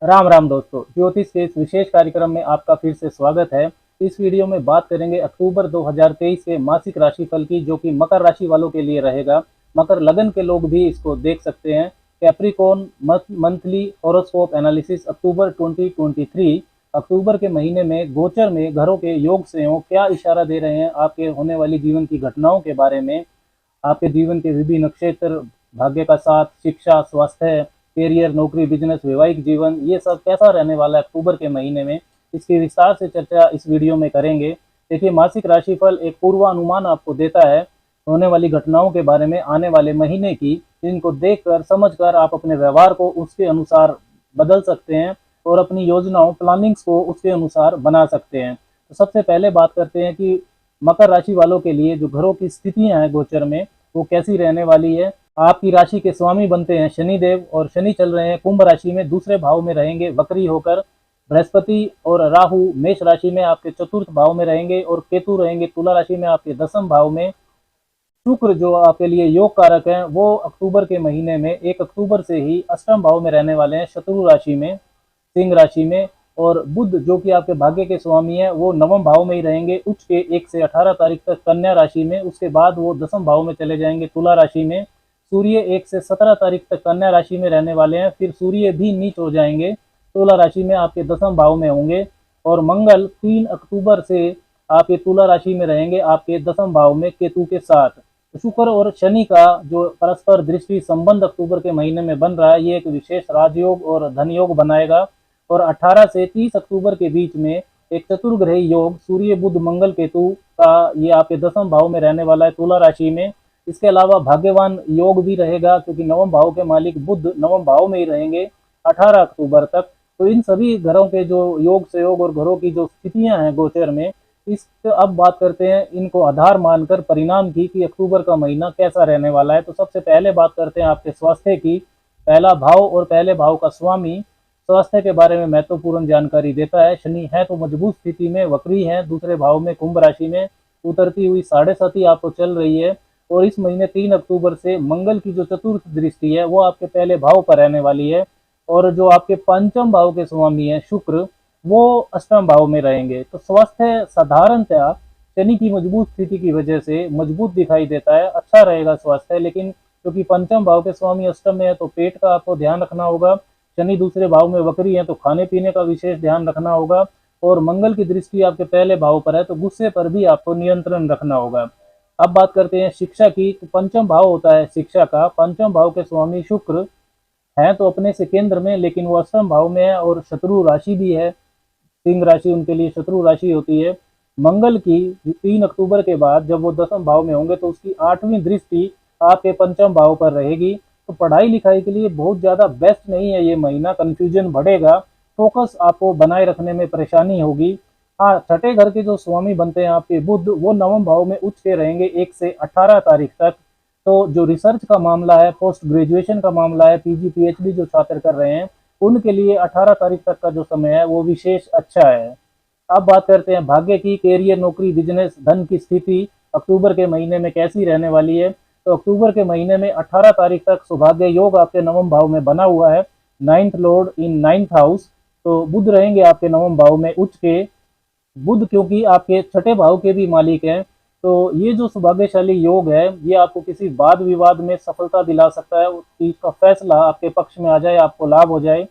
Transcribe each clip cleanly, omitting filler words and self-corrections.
राम राम दोस्तों, ज्योतिष के इस विशेष कार्यक्रम में आपका फिर से स्वागत है। इस वीडियो में बात करेंगे अक्टूबर 2023 के मासिक राशिफल की, जो कि मकर राशि वालों के लिए रहेगा। मकर लगन के लोग भी इसको देख सकते हैं। कैप्रिकॉर्न मंथली हॉरोस्कोप एनालिसिस अक्टूबर 2023। अक्टूबर के महीने में गोचर में ग्रहों के योग से क्या इशारा दे रहे हैं आपके होने वाली जीवन की घटनाओं के बारे में। आपके जीवन के विभिन्न नक्षत्र, भाग्य का साथ, शिक्षा, स्वास्थ्य, करियर, नौकरी, बिजनेस, वैवाहिक जीवन, ये सब कैसा रहने वाला है अक्टूबर के महीने में, इसकी विस्तार से चर्चा इस वीडियो में करेंगे। देखिए, मासिक राशिफल एक पूर्वानुमान आपको देता है होने वाली घटनाओं के बारे में आने वाले महीने की, जिनको देखकर समझकर आप अपने व्यवहार को उसके अनुसार बदल सकते हैं और अपनी योजनाओं, प्लानिंग्स को उसके अनुसार बना सकते हैं। तो सबसे पहले बात करते हैं कि मकर राशि वालों के लिए जो ग्रहों की स्थितियां हैं गोचर में, वो कैसी रहने वाली है। आपकी राशि के स्वामी बनते हैं शनिदेव, और शनि चल रहे हैं कुंभ राशि में, दूसरे भाव में रहेंगे वक्री होकर। बृहस्पति और राहु मेष राशि में आपके चतुर्थ भाव में रहेंगे, और केतु रहेंगे तुला राशि में आपके दसम भाव में। शुक्र जो आपके लिए योग कारक है, वो अक्टूबर के महीने में 1 अक्टूबर से ही अष्टम भाव में रहने वाले हैं, शत्रु राशि में, सिंह राशि में। और बुध जो कि आपके भाग्य के स्वामी है, वो नवम भाव में ही रहेंगे उच्च के 1 से 18 तारीख तक कन्या राशि में। उसके बाद वो दसम भाव में चले जाएंगे तुला राशि में। सूर्य 1 से 17 तारीख तक कन्या राशि में रहने वाले हैं, फिर सूर्य भी नीच हो जाएंगे, तुला राशि में आपके दसम भाव में होंगे। और मंगल 3 अक्टूबर से आपके तुला राशि में रहेंगे, आपके दसम भाव में केतु के साथ। तो शुक्र और शनि का जो परस्पर दृष्टि संबंध अक्टूबर के महीने में बन रहा है, ये एक विशेष राजयोग और धन योग बनाएगा। और 18 से 30 अक्टूबर के बीच में एक चतुर्ग्रही योग सूर्य बुध मंगल केतु का, ये आपके दसम भाव में रहने वाला है तुला राशि में। इसके अलावा भाग्यवान योग भी रहेगा, क्योंकि नवम भाव के मालिक बुध नवम भाव में ही रहेंगे 18 अक्टूबर तक। तो इन सभी ग्रहों के जो योग सहयोग और ग्रहों की जो स्थितियां हैं गोचर में, इस अब बात करते हैं इनको आधार मानकर परिणाम की, कि अक्टूबर का महीना कैसा रहने वाला है। तो सबसे पहले बात करते हैं आपके स्वास्थ्य की। पहला भाव और पहले भाव का स्वामी स्वास्थ्य के बारे में महत्वपूर्ण जानकारी देता है। शनि है तो मजबूत स्थिति में, वक्री है, दूसरे भाव में कुंभ राशि में उतरती हुई 7.5 आपको चल रही है। और इस महीने 3 अक्टूबर से मंगल की जो चतुर्थ दृष्टि है, वो आपके पहले भाव पर रहने वाली है। और जो आपके पंचम भाव के स्वामी है शुक्र, वो अष्टम भाव में रहेंगे। तो स्वास्थ्य साधारणतः शनि की मजबूत स्थिति की वजह से मजबूत दिखाई देता है, अच्छा रहेगा स्वास्थ्य। लेकिन क्योंकि पंचम भाव के स्वामी अष्टम में है, तो पेट का आपको ध्यान रखना होगा। शनि दूसरे भाव में वक्री है, तो खाने पीने का विशेष ध्यान रखना होगा। और मंगल की दृष्टि आपके पहले भाव पर है, तो गुस्से पर भी आपको नियंत्रण रखना होगा। अब बात करते हैं शिक्षा की। तो पंचम भाव होता है शिक्षा का, पंचम भाव के स्वामी शुक्र है तो अपने से केंद्र में, लेकिन वो अष्टम भाव में है और शत्रु राशि भी है। सिंह राशि उनके लिए शत्रु राशि होती है। मंगल की 3 अक्टूबर के बाद जब वो दसम भाव में होंगे, तो उसकी 8वीं दृष्टि आपके पंचम भाव पर रहेगी। तो पढ़ाई लिखाई के लिए बहुत ज़्यादा बेस्ट नहीं है ये महीना, कन्फ्यूजन बढ़ेगा, फोकस आपको बनाए रखने में परेशानी होगी। हाँ, छठे घर के जो स्वामी बनते हैं आपके बुध, वो नवम भाव में उच्च के रहेंगे 1 से 18 तारीख तक। तो जो रिसर्च का मामला है, पोस्ट ग्रेजुएशन का मामला है, पीजी पीएचडी जो छात्र कर रहे हैं, उनके लिए 18 तारीख तक का जो समय है वो विशेष अच्छा है। अब बात करते हैं भाग्य की। कैरियर, नौकरी, बिजनेस, धन की स्थिति अक्टूबर के महीने में कैसी रहने वाली है। तो अक्टूबर के महीने में 18 तारीख तक सौभाग्य योग आपके नवम भाव में बना हुआ है, 9th लॉर्ड इन 9th हाउस। तो बुध रहेंगे आपके नवम भाव में उच्च के। बुध क्योंकि आपके छठे भाव के भी मालिक हैं, तो ये जो सौभाग्यशाली योग है, ये आपको किसी वाद विवाद में सफलता दिला सकता है। उसका फैसला आपके पक्ष में आ जाए, आपको लाभ हो जाए।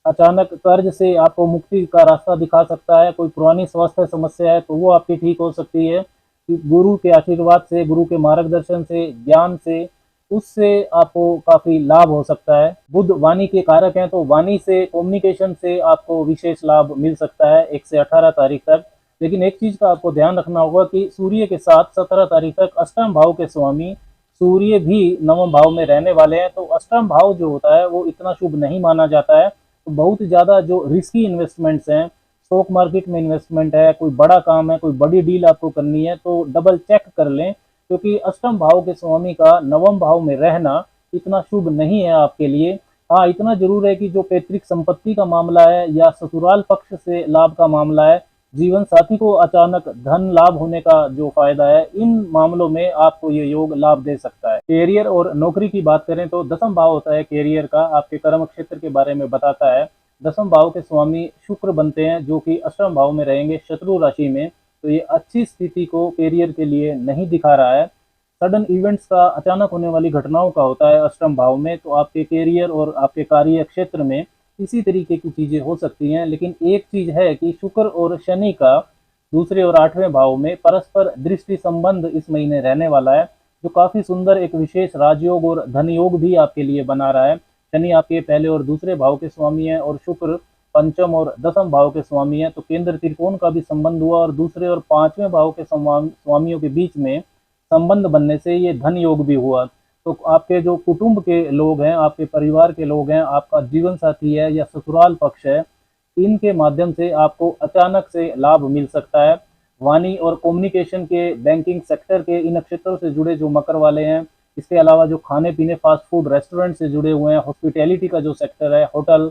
अचानक कर्ज से आपको मुक्ति का रास्ता दिखा सकता है। कोई पुरानी स्वास्थ्य समस्या है तो वो आपकी ठीक हो सकती है। गुरु के आशीर्वाद से, गुरु के मार्गदर्शन से, ज्ञान से, उससे आपको काफी लाभ हो सकता है। बुध वाणी के कारक हैं, तो वाणी से, कम्युनिकेशन से आपको विशेष लाभ मिल सकता है 1 से 18 तारीख तक। लेकिन एक चीज का आपको ध्यान रखना होगा कि सूर्य के साथ 17 तारीख तक अष्टम भाव के स्वामी सूर्य भी नवम भाव में रहने वाले हैं। तो अष्टम भाव जो होता है वो इतना शुभ नहीं माना जाता है। तो बहुत ज़्यादा जो रिस्की इन्वेस्टमेंट्स हैं, स्टॉक मार्केट में इन्वेस्टमेंट है, कोई बड़ा काम है, कोई बड़ी डील आपको करनी है, तो डबल चेक कर लें, क्योंकि अष्टम भाव के स्वामी का नवम भाव में रहना इतना शुभ नहीं है आपके लिए। हाँ, इतना जरूर है कि जो पैतृक संपत्ति का मामला है या ससुराल पक्ष से लाभ का मामला है, जीवन साथी को अचानक धन लाभ होने का जो फायदा है, इन मामलों में आपको ये योग लाभ दे सकता है। कैरियर और नौकरी की बात करें तो दसम भाव होता है कैरियर का, आपके कर्म क्षेत्र के बारे में बताता है। दसम भाव के स्वामी शुक्र बनते हैं, जो कि अष्टम भाव में रहेंगे शत्रु राशि में। तो ये अच्छी स्थिति को कैरियर के लिए नहीं दिखा रहा है। सडन इवेंट्स का, अचानक होने वाली घटनाओं का होता है अष्टम भाव में, तो आपके कैरियर और आपके कार्य क्षेत्र में इसी तरीके की चीजें हो सकती हैं। लेकिन एक चीज है कि शुक्र और शनि का दूसरे और आठवें भाव में परस्पर दृष्टि संबंध इस महीने रहने वाला है, जो काफी सुंदर एक विशेष राजयोग और धन योग भी आपके लिए बना रहा है। शनि आपके पहले और दूसरे भाव के स्वामी है और शुक्र पंचम और दसम भाव के स्वामी है। तो केंद्र त्रिकोण का भी संबंध हुआ और दूसरे और पांचवें भाव के स्वामियों के बीच में संबंध बनने से ये धन योग भी हुआ। तो आपके जो कुटुंब के लोग हैं, आपके परिवार के लोग हैं, आपका जीवन साथी है या ससुराल पक्ष है, इनके माध्यम से आपको अचानक से लाभ मिल सकता है। वाणी और कम्युनिकेशन के, बैंकिंग सेक्टर के, इन क्षेत्रों से जुड़े जो मकर वाले हैं, इसके अलावा जो खाने पीने, फास्ट फूड, रेस्टोरेंट से जुड़े हुए हैं, हॉस्पिटैलिटी का जो सेक्टर है, होटल,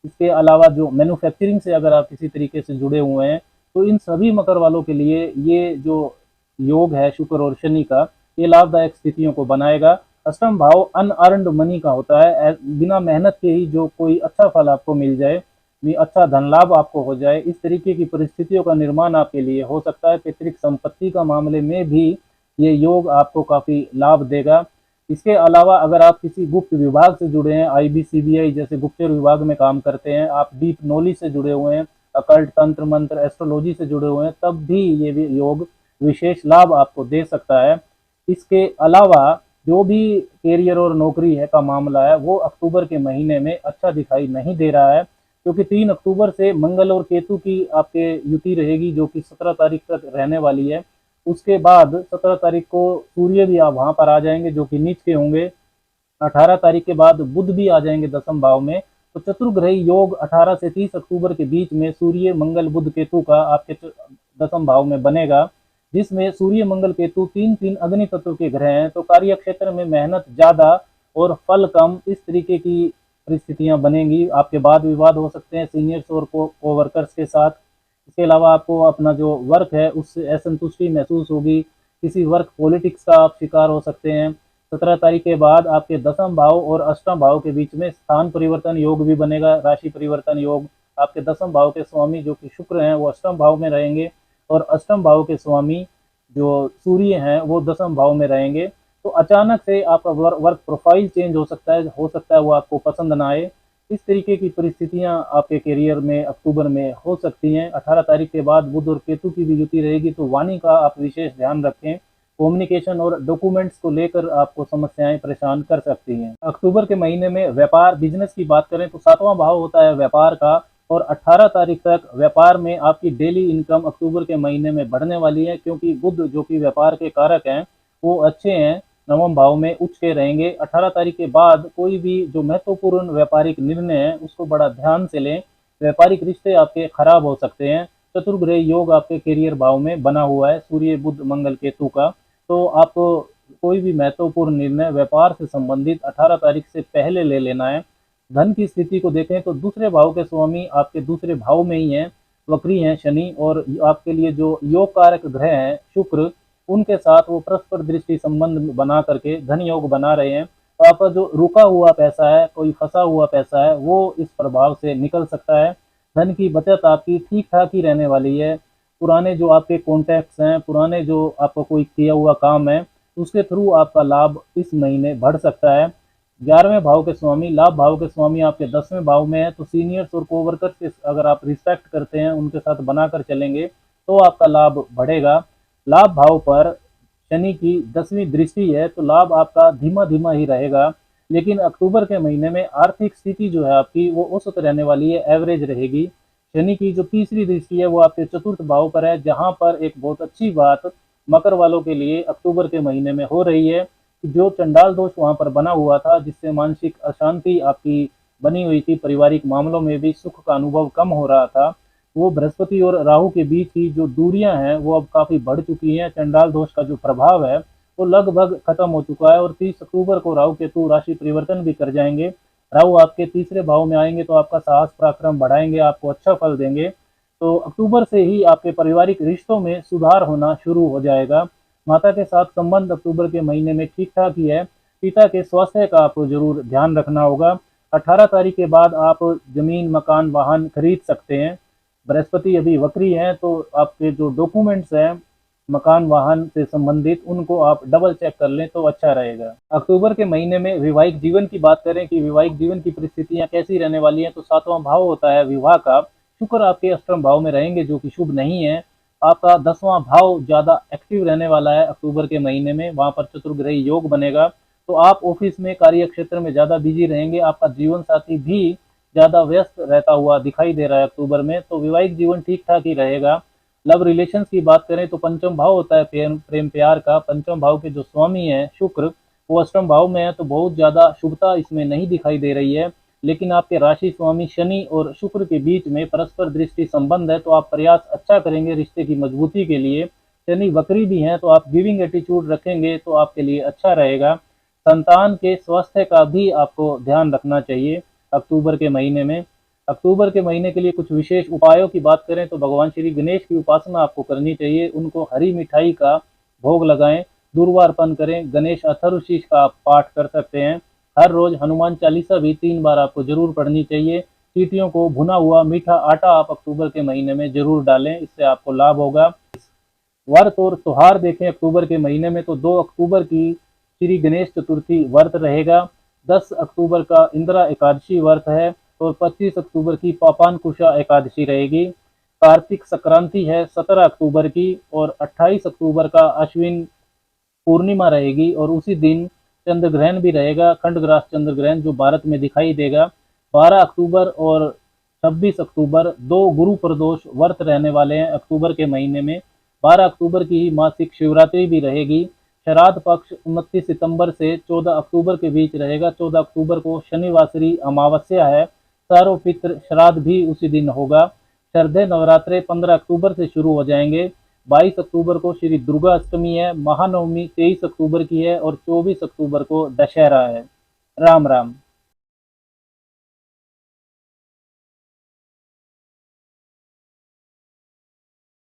इसके अलावा जो मैन्युफैक्चरिंग से अगर आप किसी तरीके से जुड़े हुए हैं, तो इन सभी मकर वालों के लिए ये जो योग है शुक्र और शनि का, ये लाभदायक स्थितियों को बनाएगा। अष्टम भाव अनअर्न्ड मनी का होता है, बिना मेहनत के ही जो कोई अच्छा फल आपको मिल जाए, भी अच्छा धन लाभ आपको हो जाए, इस तरीके की परिस्थितियों का निर्माण आपके लिए हो सकता है। पैतृक संपत्ति का मामले में भी ये योग आपको काफी लाभ देगा। इसके अलावा अगर आप किसी गुप्त विभाग से जुड़े हैं, आईबी सीबीआई जैसे गुप्तचर विभाग में काम करते हैं, आप डीप नॉलेज से जुड़े हुए हैं, अकल्ट, तंत्र मंत्र, एस्ट्रोलॉजी से जुड़े हुए हैं, तब भी ये योग विशेष लाभ आपको दे सकता है। इसके अलावा जो भी कैरियर और नौकरी है का मामला है, वो अक्टूबर के महीने में अच्छा दिखाई नहीं दे रहा है, क्योंकि 3 अक्टूबर से मंगल और केतु की आपके युति रहेगी, जो कि 17 तारीख तक रहने वाली है। उसके बाद 17 तारीख को सूर्य भी आप वहां पर आ जाएंगे, जो कि नीच के होंगे। 18 तारीख के बाद बुध भी आ जाएंगे दसम भाव में। तो चतुर्ग्रही योग 18 से 30 अक्टूबर के बीच में सूर्य, मंगल, बुध, केतु का आपके दसम भाव में बनेगा, जिसमें सूर्य, मंगल, केतु तीन तीन अग्नि तत्व के ग्रह हैं। तो कार्य क्षेत्र में मेहनत ज्यादा और फल कम, इस तरीके की परिस्थितियां बनेंगी। आपके वाद विवाद हो सकते हैं सीनियर्स और कोवर्कर्स के साथ। इसके अलावा आपको अपना जो वर्क है उससे असंतुष्टि महसूस होगी, किसी वर्क पॉलिटिक्स का आप शिकार हो सकते हैं। 17 तारीख के बाद आपके दसम भाव और अष्टम भाव के बीच में स्थान परिवर्तन योग भी बनेगा, राशि परिवर्तन योग। आपके दसम भाव के स्वामी जो कि शुक्र हैं, वो अष्टम भाव में रहेंगे और अष्टम भाव के स्वामी जो सूर्य हैं, वो दसम भाव में रहेंगे। तो अचानक से आपका वर्क प्रोफाइल चेंज हो सकता है वो आपको पसंद ना आए। इस तरीके की परिस्थितियां आपके करियर में अक्टूबर में हो सकती हैं। 18 तारीख के बाद बुध और केतु की भी युति रहेगी, तो वाणी का आप विशेष ध्यान रखें। कम्युनिकेशन और डॉक्यूमेंट्स को लेकर आपको समस्याएं परेशान कर सकती हैं। अक्टूबर के महीने में व्यापार, बिजनेस की बात करें तो 7वां भाव होता है व्यापार का, और 18 तारीख तक व्यापार में आपकी डेली इनकम अक्टूबर के महीने में बढ़ने वाली है, क्योंकि बुध जो कि व्यापार के कारक हैं वो अच्छे हैं, नवम भाव में उच्च के रहेंगे। 18 तारीख के बाद कोई भी जो महत्वपूर्ण व्यापारिक निर्णय है उसको बड़ा ध्यान से लें, व्यापारिक रिश्ते आपके खराब हो सकते हैं। चतुर्ग्रह योग आपके करियर भाव में बना हुआ है, सूर्य, बुध, मंगल, केतु का। तो आप कोई भी महत्वपूर्ण निर्णय व्यापार से संबंधित 18 तारीख से पहले ले लेना है। धन की स्थिति को देखें तो दूसरे भाव के स्वामी आपके दूसरे भाव में ही हैं, वक्री हैं शनि, और आपके लिए जो योग कारक ग्रह हैं शुक्र, उनके साथ वो परस्पर दृष्टि संबंध बना करके धन योग बना रहे हैं। तो आपका जो रुका हुआ पैसा है, कोई फंसा हुआ पैसा है, वो इस प्रभाव से निकल सकता है। धन की बचत आपकी ठीक ठाक ही रहने वाली है। पुराने जो आपके कॉन्टैक्ट्स हैं, पुराने जो आपका कोई किया हुआ काम है, उसके थ्रू आपका लाभ इस महीने बढ़ सकता है। 11वें भाव के स्वामी, लाभ भाव के स्वामी आपके 10वें भाव में है, तो सीनियर्स और कोवर्कर्स के अगर आप रिस्पेक्ट करते हैं, उनके साथ बनाकर चलेंगे तो आपका लाभ बढ़ेगा। लाभ भाव पर शनि की 10वीं दृष्टि है, तो लाभ आपका धीमा धीमा ही रहेगा। लेकिन अक्टूबर के महीने में आर्थिक स्थिति जो है आपकी वो औसत रहने वाली है, एवरेज रहेगी। शनि की जो तीसरी दृष्टि है वो आपके चतुर्थ भाव पर है, जहां पर एक बहुत अच्छी बात मकर वालों के लिए अक्टूबर के महीने में हो रही है कि जो चंडाल दोष वहां पर बना हुआ था, जिससे मानसिक अशांति आपकी बनी हुई थी, पारिवारिक मामलों में भी सुख का अनुभव कम हो रहा था, वो बृहस्पति और राहु के बीच की जो दूरियां हैं वो अब काफी बढ़ चुकी हैं। चंडाल दोष का जो प्रभाव है वो लगभग खत्म हो चुका है, और 30 अक्टूबर को राहु केतु राशि परिवर्तन भी कर जाएंगे। राहु आपके तीसरे भाव में आएंगे तो आपका साहस पराक्रम बढ़ाएंगे, आपको अच्छा फल देंगे। तो अक्टूबर से ही आपके पारिवारिक रिश्तों में सुधार होना शुरू हो जाएगा। माता के साथ संबंध अक्टूबर के महीने में ठीक ठाक ही है। पिता के स्वास्थ्य का आपको जरूर ध्यान रखना होगा। 18 तारीख के बाद आप जमीन मकान वाहन खरीद सकते हैं। बृहस्पति अभी वक्री है, तो आपके जो डॉक्यूमेंट्स हैं मकान वाहन से संबंधित उनको आप डबल चेक कर लें तो अच्छा रहेगा। अक्टूबर के महीने में वैवाहिक जीवन की बात करें कि वैवाहिक जीवन की परिस्थितियां कैसी रहने वाली हैं, तो 7वां भाव होता है विवाह का, शुक्र आपके अष्टम भाव में रहेंगे जो कि शुभ नहीं है। आपका 10वां भाव ज़्यादा एक्टिव रहने वाला है अक्टूबर के महीने में, वहाँ पर चतुर्ग्रही योग बनेगा, तो आप ऑफिस में कार्य क्षेत्र में ज़्यादा बिजी रहेंगे। आपका जीवन साथी भी ज़्यादा व्यस्त रहता हुआ दिखाई दे रहा है अक्टूबर में, तो वैवाहिक जीवन ठीक ठाक ही रहेगा। लव रिलेशंस की बात करें तो पंचम भाव होता है प्रेम प्यार का, पंचम भाव के जो स्वामी हैं शुक्र वो अष्टम भाव में है, तो बहुत ज़्यादा शुभता इसमें नहीं दिखाई दे रही है। लेकिन आपके राशि स्वामी शनि और शुक्र के बीच में परस्पर दृष्टि संबंध है, तो आप प्रयास अच्छा करेंगे रिश्ते की मजबूती के लिए। शनि वक्री भी हैं, तो आप गिविंग एटीट्यूड रखेंगे तो आपके लिए अच्छा रहेगा। संतान के स्वास्थ्य का भी आपको ध्यान रखना चाहिए अक्टूबर के महीने में। अक्टूबर के महीने के लिए कुछ विशेष उपायों की बात करें तो भगवान श्री गणेश की उपासना आपको करनी चाहिए, उनको हरी मिठाई का भोग लगाएं, दुर्वार्पण करें, गणेश अथर्वशीष का आप पाठ कर सकते हैं। हर रोज हनुमान चालीसा भी 3 बार आपको जरूर पढ़नी चाहिए। चींटियों को भुना हुआ मीठा आटा आप अक्टूबर के महीने में जरूर डालें, इससे आपको लाभ होगा। व्रत और त्योहार देखें अक्टूबर के महीने में तो 2 अक्टूबर की श्री गणेश चतुर्थी व्रत रहेगा, 10 अक्टूबर का इंदिरा एकादशी व्रत है और 25 अक्टूबर की पापानकुशा एकादशी रहेगी। कार्तिक संक्रांति है 17 अक्टूबर की और 28 अक्टूबर का अश्विन पूर्णिमा रहेगी और उसी दिन चंद्र ग्रहण भी रहेगा, खंडग्रास चंद्र ग्रहण जो भारत में दिखाई देगा। 12 अक्टूबर और 26 अक्टूबर 2 गुरु प्रदोष व्रत रहने वाले हैं अक्टूबर के महीने में। 12 अक्टूबर की ही मासिक शिवरात्रि भी रहेगी। श्राद्ध पक्ष 29 सितंबर से 14 अक्टूबर के बीच रहेगा। 14 अक्टूबर को शनिवासरी अमावस्या है, चारों पितृ श्राद्ध भी उसी दिन होगा। शरदय नवरात्रे 15 अक्टूबर से शुरू हो जाएंगे। 22 अक्टूबर को श्री दुर्गा अष्टमी है, महानवमी 23 अक्टूबर की है और 24 अक्टूबर को दशहरा है। राम राम।